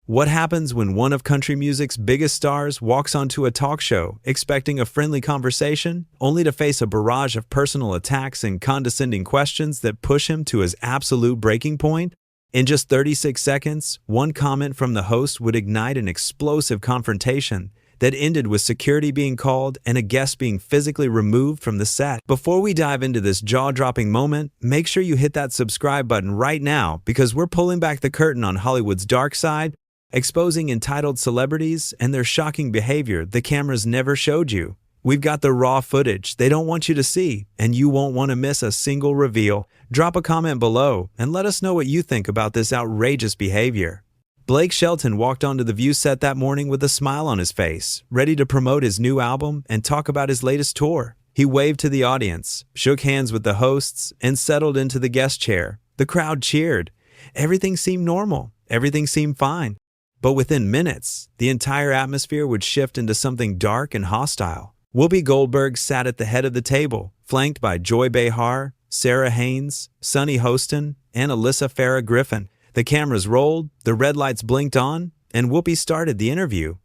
What happens when one of country music's biggest stars walks onto a talk show expecting a friendly conversation, only to face a barrage of personal attacks and condescending questions that push him to his absolute breaking point? In just 36 seconds, one comment from the host would ignite an explosive confrontation that ended with security being called and a guest being physically removed from the set. Before we dive into this jaw-dropping moment, make sure you hit that subscribe button right now because we're pulling back the curtain on Hollywood's dark side, exposing entitled celebrities and their shocking behavior the cameras never showed you. We've got the raw footage they don't want you to see, and you won't want to miss a single reveal. Drop a comment below and let us know what you think about this outrageous behavior. Blake Shelton walked onto the View set that morning with a smile on his face, ready to promote his new album and talk about his latest tour. He waved to the audience, shook hands with the hosts, and settled into the guest chair. The crowd cheered. Everything seemed normal. Everything seemed fine. But within minutes, the entire atmosphere would shift into something dark and hostile. Whoopi Goldberg sat at the head of the table, flanked by Joy Behar, Sarah Haynes, Sunny Hostin, and Alyssa Farah Griffin. The cameras rolled, the red lights blinked on, and Whoopi started the interview.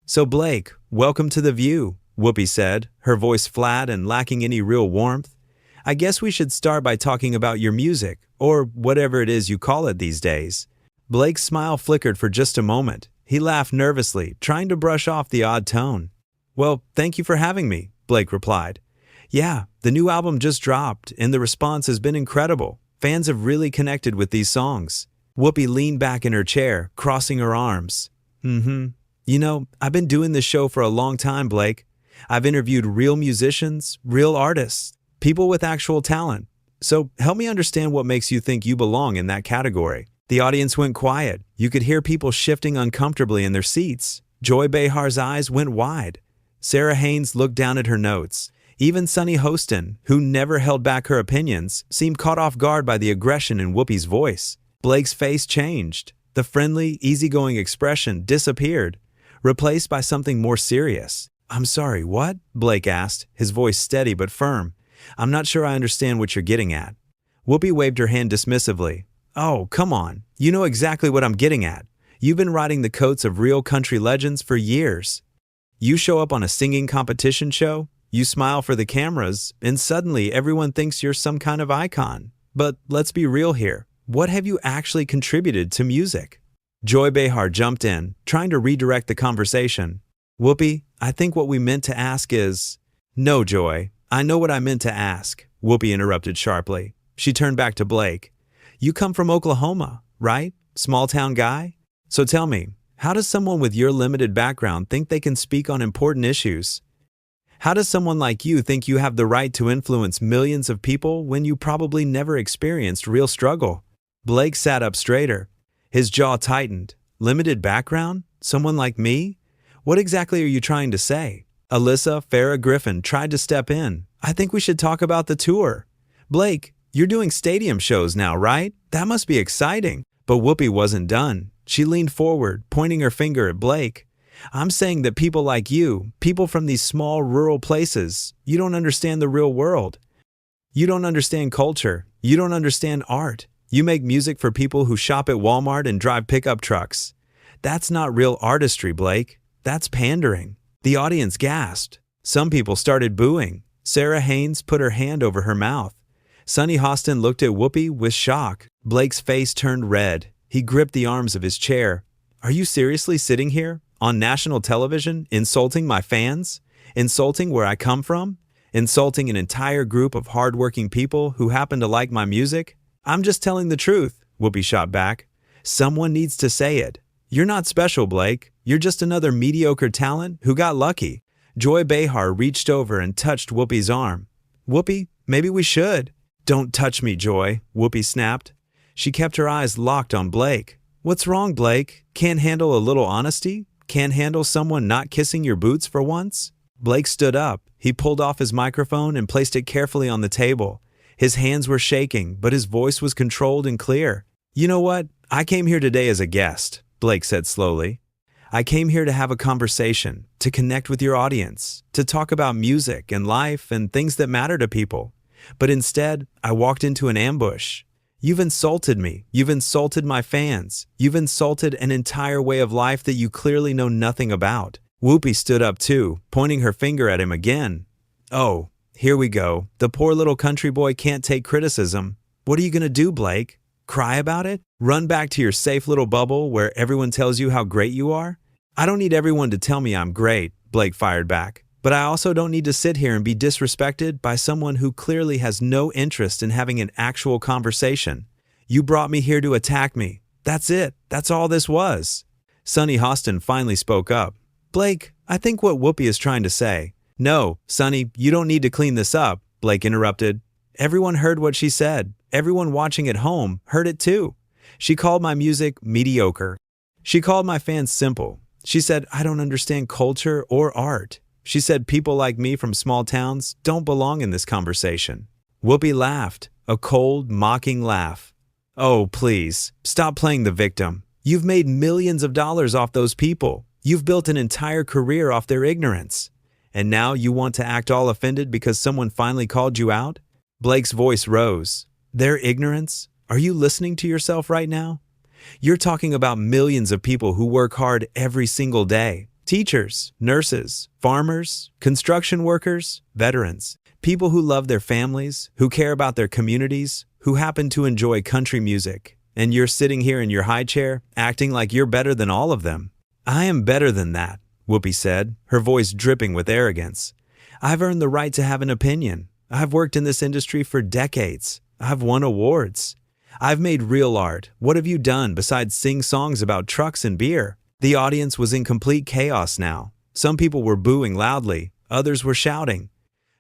"So Blake, welcome to The View," Whoopi said, her voice flat and lacking any real warmth. "I guess we should start by talking about your music, or whatever it is you call it these days." Blake's smile flickered for just a moment. He laughed nervously, trying to brush off the odd tone. "Well, thank you for having me," Blake replied. "Yeah, the new album just dropped, and the response has been incredible. Fans have really connected with these songs." Whoopi leaned back in her chair, crossing her arms. You know, I've been doing this show for a long time, Blake. I've interviewed real musicians, real artists, people with actual talent. So help me understand what makes you think you belong in that category." The audience went quiet. You could hear people shifting uncomfortably in their seats. Joy Behar's eyes went wide. Sarah Haynes looked down at her notes. Even Sunny Hostin, who never held back her opinions, seemed caught off guard by the aggression in Whoopi's voice. Blake's face changed. The friendly, easygoing expression disappeared, replaced by something more serious. "I'm sorry, what?" Blake asked, his voice steady but firm. "I'm not sure I understand what you're getting at." Whoopi waved her hand dismissively. "Oh, come on. You know exactly what I'm getting at. You've been riding the coats of real country legends for years. You show up on a singing competition show, you smile for the cameras, and suddenly everyone thinks you're some kind of icon. But let's be real here. What have you actually contributed to music?" Joy Behar jumped in, trying to redirect the conversation. "Whoopi, I think what we meant to ask is—" "No, Joy, I know what I meant to ask," Whoopi interrupted sharply. She turned back to Blake. "You come from Oklahoma, right? Small-town guy? So tell me, how does someone with your limited background think they can speak on important issues? How does someone like you think you have the right to influence millions of people when you probably never experienced real struggle?" Blake sat up straighter. His jaw tightened. "Limited background? Someone like me? What exactly are you trying to say?" Alyssa Farah Griffin tried to step in. "I think we should talk about the tour." "Blake, you're doing stadium shows now, right? That must be exciting." But Whoopi wasn't done. She leaned forward, pointing her finger at Blake. "I'm saying that people like you, people from these small rural places, you don't understand the real world. You don't understand culture. You don't understand art. You make music for people who shop at Walmart and drive pickup trucks. That's not real artistry, Blake. That's pandering." The audience gasped. Some people started booing. Sarah Haynes put her hand over her mouth. Sunny Hostin looked at Whoopi with shock. Blake's face turned red. He gripped the arms of his chair. "Are you seriously sitting here, on national television, insulting my fans? Insulting where I come from? Insulting an entire group of hardworking people who happen to like my music?" "I'm just telling the truth," Whoopi shot back. "Someone needs to say it. You're not special, Blake. You're just another mediocre talent who got lucky." Joy Behar reached over and touched Whoopi's arm. "Whoopi, maybe we should." "Don't touch me, Joy," Whoopi snapped. She kept her eyes locked on Blake. "What's wrong, Blake? Can't handle a little honesty? Can't handle someone not kissing your boots for once?" Blake stood up. He pulled off his microphone and placed it carefully on the table. His hands were shaking, but his voice was controlled and clear. "You know what? I came here today as a guest," Blake said slowly. "I came here to have a conversation, to connect with your audience, to talk about music and life and things that matter to people. But instead, I walked into an ambush. You've insulted me. You've insulted my fans. You've insulted an entire way of life that you clearly know nothing about. Whoopi stood up too, pointing her finger at him again. Oh, here we go. The poor little country boy can't take criticism. What are you gonna do, Blake? Cry about it? Run back to your safe little bubble where everyone tells you how great you are? I don't need everyone to tell me I'm great, Blake fired back. But I also don't need to sit here and be disrespected by someone who clearly has no interest in having an actual conversation. You brought me here to attack me. That's it. That's all this was. Sonny Hostin finally spoke up. Blake, I think what Whoopi is trying to say. No, Sonny, you don't need to clean this up, Blake interrupted. Everyone heard what she said. Everyone watching at home heard it too. She called my music mediocre. She called my fans simple. She said I don't understand culture or art. She said people like me from small towns don't belong in this conversation. Whoopi laughed, a cold, mocking laugh. Oh, please, stop playing the victim. You've made millions of dollars off those people. You've built an entire career off their ignorance. And now you want to act all offended because someone finally called you out? Blake's voice rose. Their ignorance? Are you listening to yourself right now? You're talking about millions of people who work hard every single day. Teachers, nurses, farmers, construction workers, veterans, people who love their families, who care about their communities, who happen to enjoy country music. And you're sitting here in your high chair, acting like you're better than all of them. I am better than that, Whoopi said, her voice dripping with arrogance. I've earned the right to have an opinion. I've worked in this industry for decades. I've won awards. I've made real art. What have you done besides sing songs about trucks and beer? The audience was in complete chaos now. Some people were booing loudly. Others were shouting.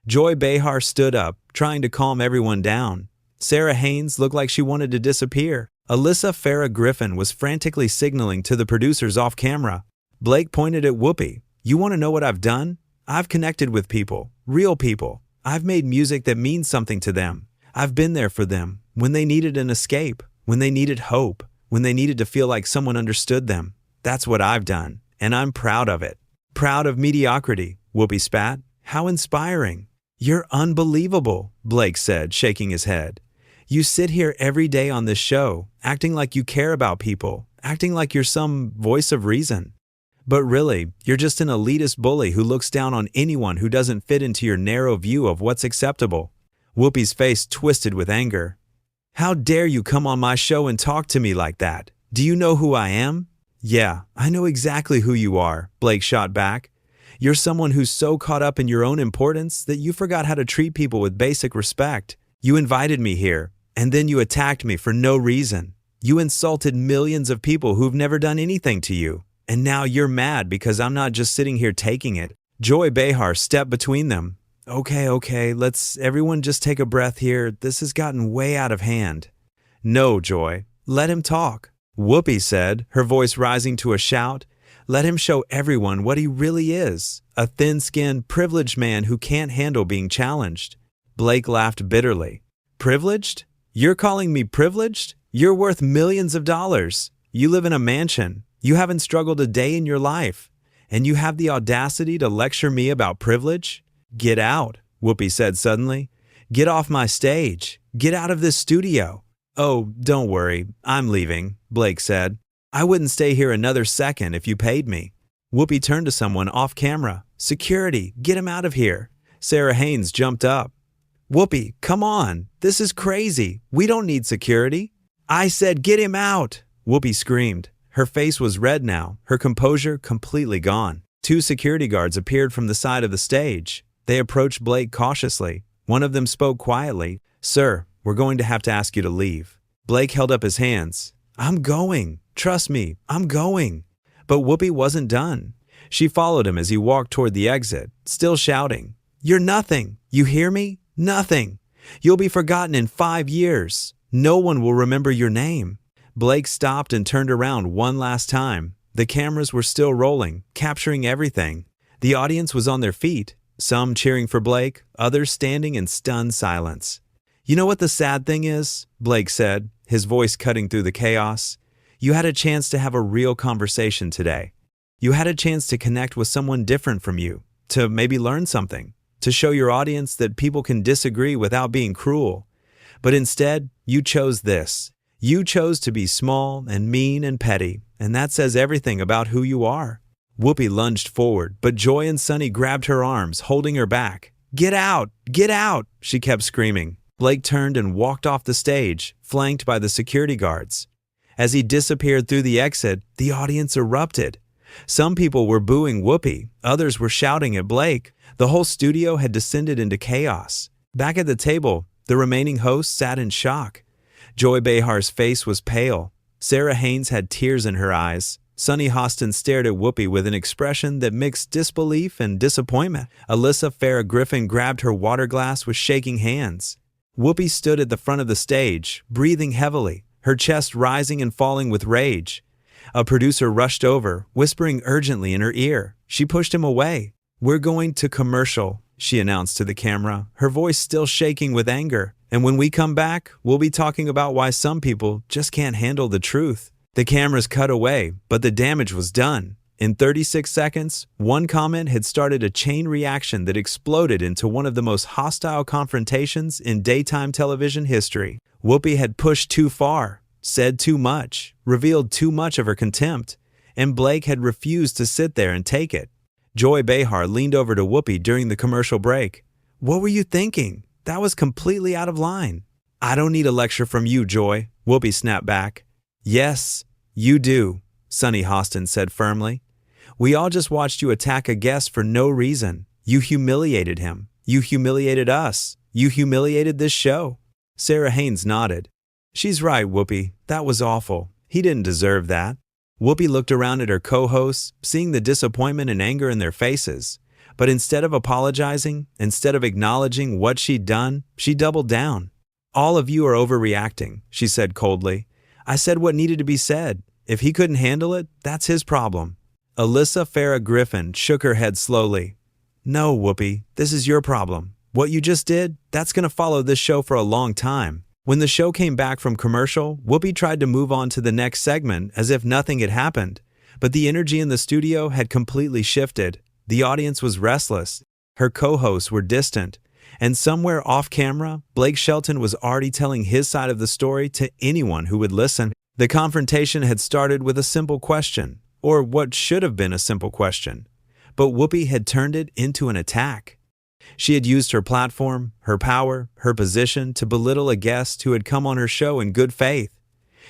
Joy Behar stood up, trying to calm everyone down. Sarah Haynes looked like she wanted to disappear. Alyssa Farah Griffin was frantically signaling to the producers off camera. Blake pointed at Whoopi. You want to know what I've done? I've connected with people, real people. I've made music that means something to them. I've been there for them when they needed an escape, when they needed hope, when they needed to feel like someone understood them. That's what I've done, and I'm proud of it. Proud of mediocrity, Whoopi spat. How inspiring. You're unbelievable, Blake said, shaking his head. You sit here every day on this show, acting like you care about people, acting like you're some voice of reason. But really, you're just an elitist bully who looks down on anyone who doesn't fit into your narrow view of what's acceptable. Whoopi's face twisted with anger. How dare you come on my show and talk to me like that? Do you know who I am? Yeah, I know exactly who you are, Blake shot back. You're someone who's so caught up in your own importance that you forgot how to treat people with basic respect. You invited me here, and then you attacked me for no reason. You insulted millions of people who've never done anything to you. And now you're mad because I'm not just sitting here taking it. Joy Behar stepped between them. Okay, let's everyone just take a breath here. This has gotten way out of hand. No, Joy, let him talk. Whoopi said, her voice rising to a shout. Let him show everyone what he really is, a thin-skinned, privileged man who can't handle being challenged. Blake laughed bitterly. Privileged? You're calling me privileged? You're worth millions of dollars. You live in a mansion. You haven't struggled a day in your life. And you have the audacity to lecture me about privilege? Get out, Whoopi said suddenly. Get off my stage. Get out of this studio. Oh, don't worry, I'm leaving, Blake said. I wouldn't stay here another second if you paid me. Whoopi turned to someone off camera. Security, get him out of here. Sarah Haynes jumped up. Whoopi, come on, this is crazy. We don't need security. I said get him out, Whoopi screamed. Her face was red now, her composure completely gone. Two security guards appeared from the side of the stage. They approached Blake cautiously. One of them spoke quietly. Sir, we're going to have to ask you to leave. Blake held up his hands. I'm going. Trust me, I'm going. But Whoopi wasn't done. She followed him as he walked toward the exit, still shouting, You're nothing. You hear me? Nothing. You'll be forgotten in 5 years. No one will remember your name. Blake stopped and turned around one last time. The cameras were still rolling, capturing everything. The audience was on their feet, some cheering for Blake, others standing in stunned silence. You know what the sad thing is? Blake said, his voice cutting through the chaos. You had a chance to have a real conversation today. You had a chance to connect with someone different from you, to maybe learn something, to show your audience that people can disagree without being cruel. But instead, you chose this. You chose to be small and mean and petty, and that says everything about who you are." Whoopi lunged forward, but Joy and Sunny grabbed her arms, holding her back. "Get out! Get out!" she kept screaming. Blake turned and walked off the stage, flanked by the security guards. As he disappeared through the exit, the audience erupted. Some people were booing Whoopi, others were shouting at Blake. The whole studio had descended into chaos. Back at the table, the remaining hosts sat in shock. Joy Behar's face was pale. Sarah Haynes had tears in her eyes. Sunny Hostin stared at Whoopi with an expression that mixed disbelief and disappointment. Alyssa Farah Griffin grabbed her water glass with shaking hands. Whoopi stood at the front of the stage, breathing heavily, her chest rising and falling with rage. A producer rushed over, whispering urgently in her ear. She pushed him away. "We're going to commercial," she announced to the camera, her voice still shaking with anger. "And when we come back, we'll be talking about why some people just can't handle the truth." The cameras cut away, but the damage was done. In 36 seconds, one comment had started a chain reaction that exploded into one of the most hostile confrontations in daytime television history. Whoopi had pushed too far, said too much, revealed too much of her contempt, and Blake had refused to sit there and take it. Joy Behar leaned over to Whoopi during the commercial break. "What were you thinking? That was completely out of line." "I don't need a lecture from you, Joy," Whoopi snapped back. "Yes, you do," Sunny Hostin said firmly. "We all just watched you attack a guest for no reason. You humiliated him. You humiliated us. You humiliated this show." Sarah Haynes nodded. "She's right, Whoopi. That was awful. He didn't deserve that." Whoopi looked around at her co-hosts, seeing the disappointment and anger in their faces. But instead of apologizing, instead of acknowledging what she'd done, she doubled down. "All of you are overreacting," she said coldly. "I said what needed to be said. If he couldn't handle it, that's his problem." Alyssa Farah Griffin shook her head slowly. "No, Whoopi, this is your problem. What you just did, that's going to follow this show for a long time." When the show came back from commercial, Whoopi tried to move on to the next segment as if nothing had happened. But the energy in the studio had completely shifted. The audience was restless. Her co-hosts were distant. And somewhere off camera, Blake Shelton was already telling his side of the story to anyone who would listen. The confrontation had started with a simple question, or what should have been a simple question. But Whoopi had turned it into an attack. She had used her platform, her power, her position to belittle a guest who had come on her show in good faith.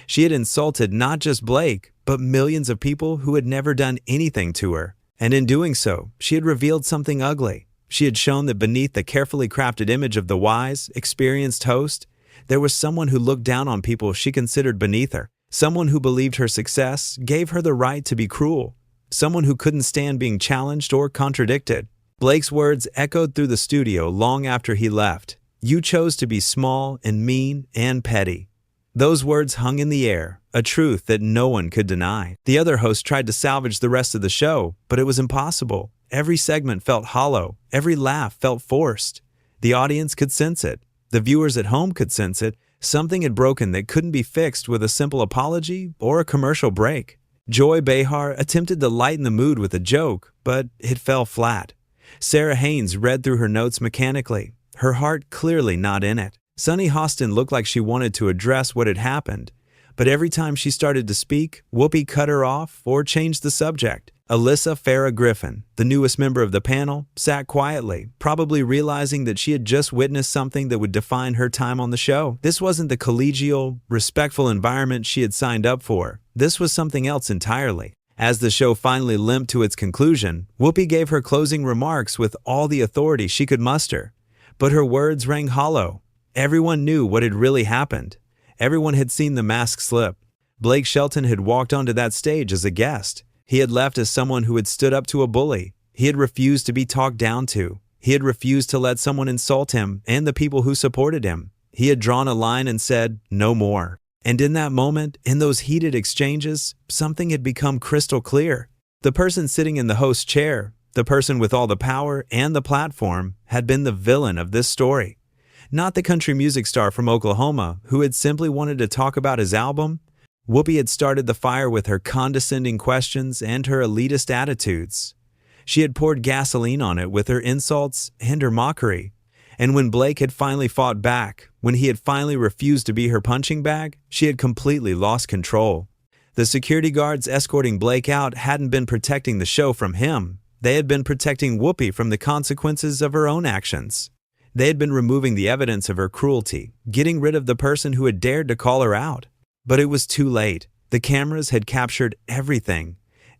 She had insulted not just Blake, but millions of people who had never done anything to her. And in doing so, she had revealed something ugly. She had shown that beneath the carefully crafted image of the wise, experienced host, there was someone who looked down on people she considered beneath her. Someone who believed her success gave her the right to be cruel. Someone who couldn't stand being challenged or contradicted. Blake's words echoed through the studio long after he left. "You chose to be small and mean and petty." Those words hung in the air, a truth that no one could deny. The other hosts tried to salvage the rest of the show, but it was impossible. Every segment felt hollow. Every laugh felt forced. The audience could sense it. The viewers at home could sense it. Something had broken that couldn't be fixed with a simple apology or a commercial break. Joy Behar attempted to lighten the mood with a joke, but it fell flat. Sarah Haynes read through her notes mechanically, her heart clearly not in it. Sunny Hostin looked like she wanted to address what had happened, but every time she started to speak, Whoopi cut her off or changed the subject. Alyssa Farah Griffin, the newest member of the panel, sat quietly, probably realizing that she had just witnessed something that would define her time on the show. This wasn't the collegial, respectful environment she had signed up for. This was something else entirely. As the show finally limped to its conclusion, Whoopi gave her closing remarks with all the authority she could muster. But her words rang hollow. Everyone knew what had really happened. Everyone had seen the mask slip. Blake Shelton had walked onto that stage as a guest. He had left as someone who had stood up to a bully. He had refused to be talked down to. He had refused to let someone insult him and the people who supported him. He had drawn a line and said, "No more." And in that moment, in those heated exchanges, something had become crystal clear. The person sitting in the host's chair, the person with all the power and the platform, had been the villain of this story. Not the country music star from Oklahoma who had simply wanted to talk about his album. Whoopi had started the fire with her condescending questions and her elitist attitudes. She had poured gasoline on it with her insults and her mockery. And when Blake had finally fought back, When he had finally refused to be her punching bag, she had completely lost control. The security guards escorting Blake out hadn't been protecting the show from him. They had been protecting Whoopi from the consequences of her own actions. They had been removing the evidence of her cruelty, getting rid of the person who had dared to call her out. But it was too late. The cameras had captured everything.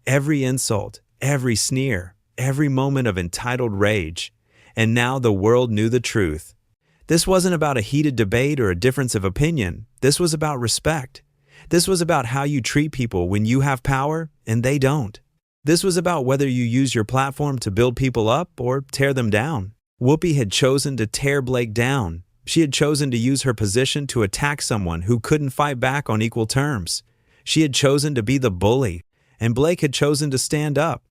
Every insult, every sneer, every moment of entitled rage. And now the world knew the truth. This wasn't about a heated debate or a difference of opinion. This was about respect. This was about how you treat people when you have power and they don't. This was about whether you use your platform to build people up or tear them down. Whoopi had chosen to tear Blake down. She had chosen to use her position to attack someone who couldn't fight back on equal terms. She had chosen to be the bully, and Blake had chosen to stand up.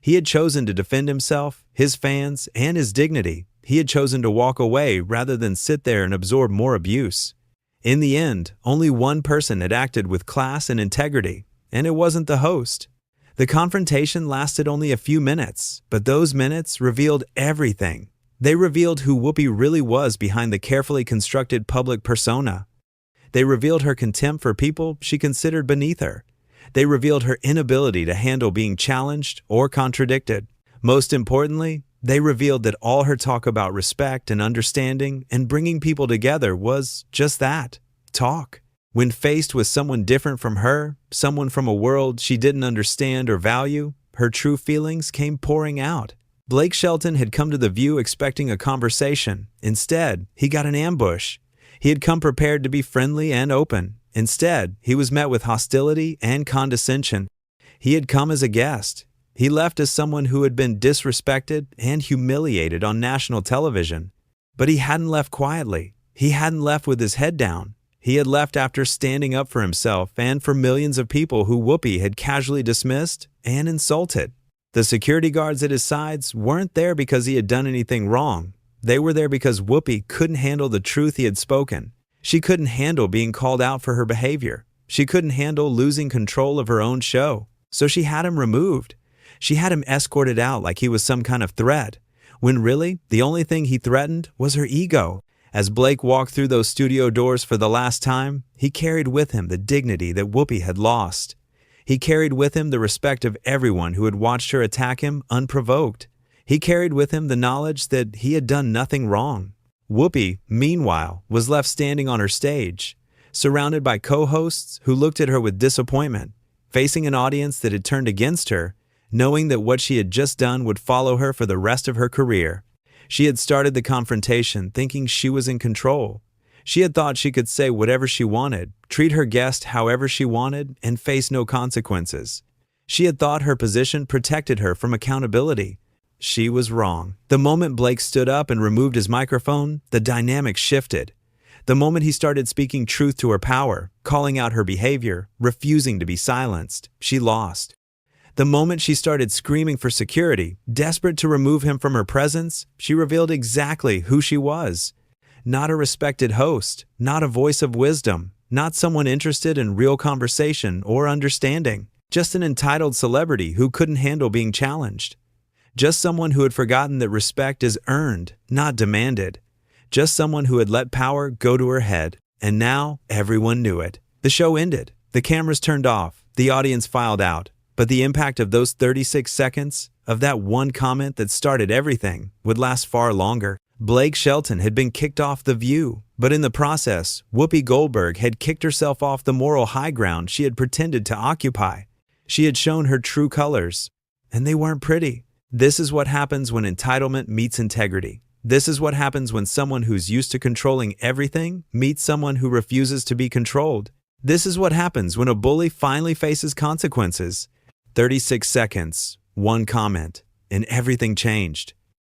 He had chosen to defend himself, his fans, and his dignity. He had chosen to walk away rather than sit there and absorb more abuse. In the end, only one person had acted with class and integrity, and it wasn't the host. The confrontation lasted only a few minutes, but those minutes revealed everything. They revealed who Whoopi really was behind the carefully constructed public persona. They revealed her contempt for people she considered beneath her. They revealed her inability to handle being challenged or contradicted. Most importantly, they revealed that all her talk about respect and understanding and bringing people together was just that, talk. When faced with someone different from her, someone from a world she didn't understand or value, her true feelings came pouring out. Blake Shelton had come to the View expecting a conversation. Instead, he got an ambush. He had come prepared to be friendly and open. Instead, he was met with hostility and condescension. He had come as a guest. He left as someone who had been disrespected and humiliated on national television. But he hadn't left quietly. He hadn't left with his head down. He had left after standing up for himself and for millions of people who Whoopi had casually dismissed and insulted. The security guards at his sides weren't there because he had done anything wrong. They were there because Whoopi couldn't handle the truth he had spoken. She couldn't handle being called out for her behavior. She couldn't handle losing control of her own show. So she had him removed. She had him escorted out like he was some kind of threat, when really, the only thing he threatened was her ego. As Blake walked through those studio doors for the last time, he carried with him the dignity that Whoopi had lost. He carried with him the respect of everyone who had watched her attack him unprovoked. He carried with him the knowledge that he had done nothing wrong. Whoopi, meanwhile, was left standing on her stage, surrounded by co-hosts who looked at her with disappointment, facing an audience that had turned against her, knowing that what she had just done would follow her for the rest of her career. She had started the confrontation thinking she was in control. She had thought she could say whatever she wanted, treat her guest however she wanted, and face no consequences. She had thought her position protected her from accountability. She was wrong. The moment Blake stood up and removed his microphone, the dynamic shifted. The moment he started speaking truth to her power, calling out her behavior, refusing to be silenced, she lost. The moment she started screaming for security, desperate to remove him from her presence, she revealed exactly who she was. Not a respected host, not a voice of wisdom, not someone interested in real conversation or understanding, just an entitled celebrity who couldn't handle being challenged. Just someone who had forgotten that respect is earned, not demanded. Just someone who had let power go to her head, and now everyone knew it. The show ended. The cameras turned off. The audience filed out. But the impact of those 36 seconds, of that one comment that started everything, would last far longer. Blake Shelton had been kicked off The View, but in the process, Whoopi Goldberg had kicked herself off the moral high ground she had pretended to occupy. She had shown her true colors, and they weren't pretty. This is what happens when entitlement meets integrity. This is what happens when someone who's used to controlling everything meets someone who refuses to be controlled. This is what happens when a bully finally faces consequences. 36 seconds, one comment, and everything changed.